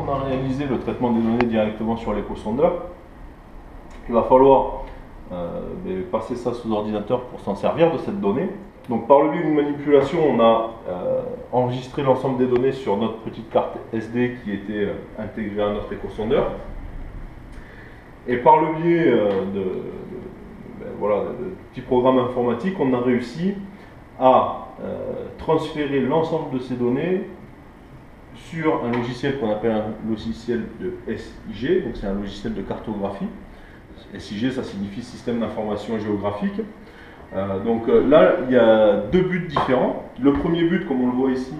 on a réalisé le traitement des données directement sur l'échosondeur, il va falloir passer ça sous ordinateur pour s'en servir de cette donnée. Donc par le biais d'une manipulation, on a enregistré l'ensemble des données sur notre petite carte SD qui était intégrée à notre échosondeur. Et par le biais de petits programmes informatiques, on a réussi à transférer l'ensemble de ces données sur un logiciel qu'on appelle un logiciel de SIG, donc c'est un logiciel de cartographie. SIG, ça signifie Système d'information géographique. Là, il y a deux buts différents. Le premier but, comme on le voit ici,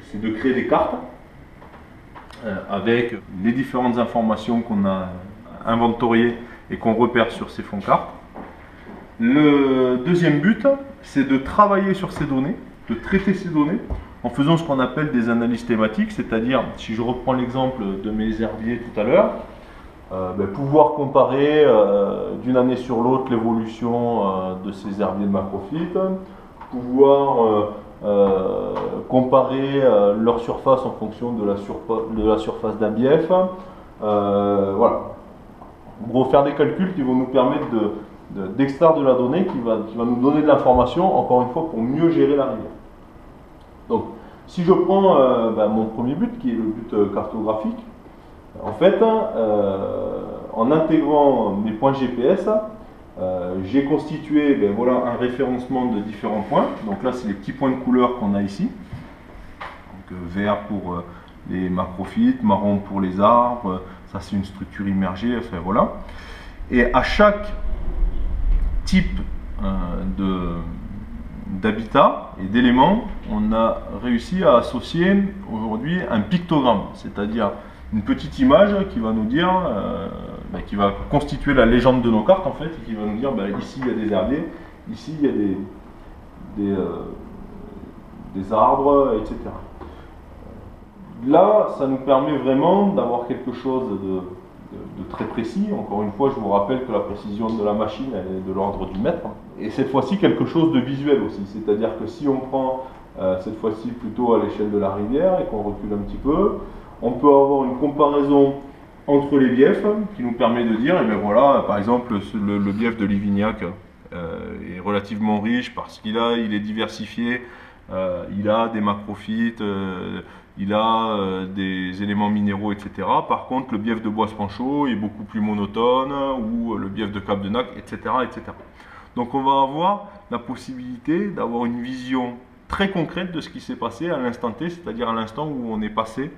c'est de créer des cartes avec les différentes informations qu'on a inventoriées et qu'on repère sur ces fonds cartes. Le deuxième but, c'est de travailler sur ces données, de traiter ces données en faisant ce qu'on appelle des analyses thématiques, c'est-à-dire, si je reprends l'exemple de mes herbiers tout à l'heure, pouvoir comparer d'une année sur l'autre l'évolution de ces herbiers de macrophytes, pouvoir comparer leur surface en fonction de la surface d'un bief. Voilà. En gros, faire des calculs qui vont nous permettre d'extraire de la donnée qui va nous donner de l'information, encore une fois, pour mieux gérer la rivière. Donc, si je prends mon premier but, qui est le but cartographique, en fait, en intégrant mes points GPS, j'ai constitué un référencement de différents points. Donc là, c'est les petits points de couleur qu'on a ici. Donc, vert pour les macrophytes, marron pour les arbres, ça c'est une structure immergée, enfin voilà. Et à chaque type d'habitat et d'éléments, on a réussi à associer aujourd'hui un pictogramme, c'est-à-dire une petite image qui va nous dire, qui va constituer la légende de nos cartes en fait, et qui va nous dire ici il y a des herbiers, ici il y a des arbres, etc. Là, ça nous permet vraiment d'avoir quelque chose de très précis. Encore une fois, je vous rappelle que la précision de la machine elle est de l'ordre du mètre. Et cette fois-ci, quelque chose de visuel aussi. C'est-à-dire que si on prend cette fois-ci plutôt à l'échelle de la rivière et qu'on recule un petit peu, on peut avoir une comparaison entre les biefs qui nous permet de dire, par exemple, le bief de Livignac est relativement riche parce qu'il est diversifié, il a des macrophytes, il a des éléments minéraux, etc. Par contre, le bief de Boisse-Panchaud est beaucoup plus monotone, ou le bief de Cap-de-Nac, etc., etc. Donc on va avoir la possibilité d'avoir une vision très concrète de ce qui s'est passé à l'instant T, c'est-à-dire à l'instant où on est passé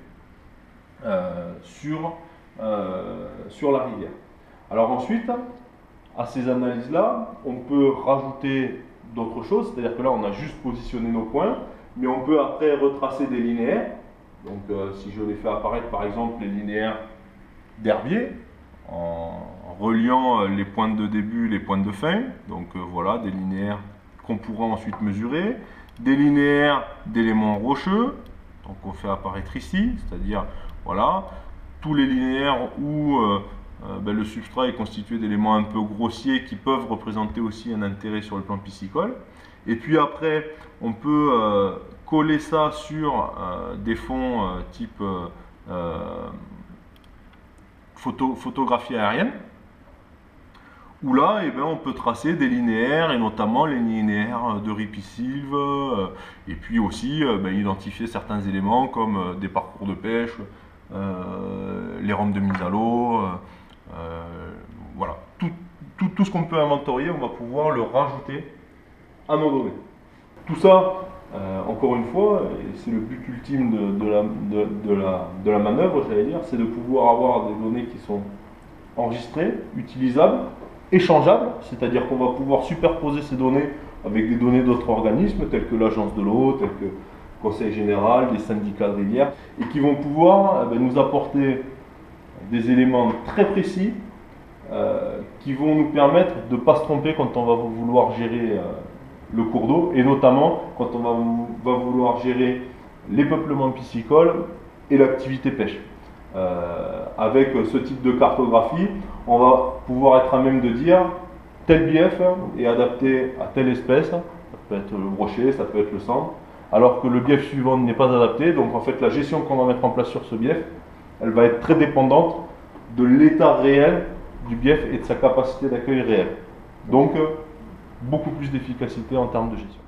sur la rivière. Alors ensuite, à ces analyses-là, on peut rajouter d'autres choses, c'est-à-dire que là on a juste positionné nos points, mais on peut après retracer des linéaires. Donc si je les fais apparaître par exemple les linéaires d'herbier, en reliant les pointes de début, les pointes de fin, donc voilà, des linéaires qu'on pourra ensuite mesurer, des linéaires d'éléments rocheux, donc on fait apparaître ici, c'est-à-dire voilà, tous les linéaires où le substrat est constitué d'éléments un peu grossiers qui peuvent représenter aussi un intérêt sur le plan piscicole. Et puis après, on peut coller ça sur des fonds type photographie aérienne, où là, on peut tracer des linéaires, et notamment les linéaires de ripisylve, et puis aussi identifier certains éléments comme des parcours de pêche, les rampes de mise à l'eau, voilà. Tout ce qu'on peut inventorier, on va pouvoir le rajouter à nos données. Tout ça, encore une fois, et c'est le but ultime de la manœuvre, j'allais dire, c'est de pouvoir avoir des données qui sont enregistrées, utilisables, échangeables, c'est-à-dire qu'on va pouvoir superposer ces données avec des données d'autres organismes, tels que l'Agence de l'eau, tels que le Conseil général, les syndicats de rivière, et qui vont pouvoir nous apporter des éléments très précis qui vont nous permettre de ne pas se tromper quand on va vouloir gérer le cours d'eau, et notamment quand on va vouloir gérer les peuplements piscicoles et l'activité pêche. Avec ce type de cartographie, on va pouvoir être à même de dire tel bief est adapté à telle espèce, ça peut être le brochet, ça peut être le centre, alors que le bief suivant n'est pas adapté. Donc en fait, la gestion qu'on va mettre en place sur ce bief, elle va être très dépendante de l'état réel du bief et de sa capacité d'accueil réel. Donc, beaucoup plus d'efficacité en termes de gestion.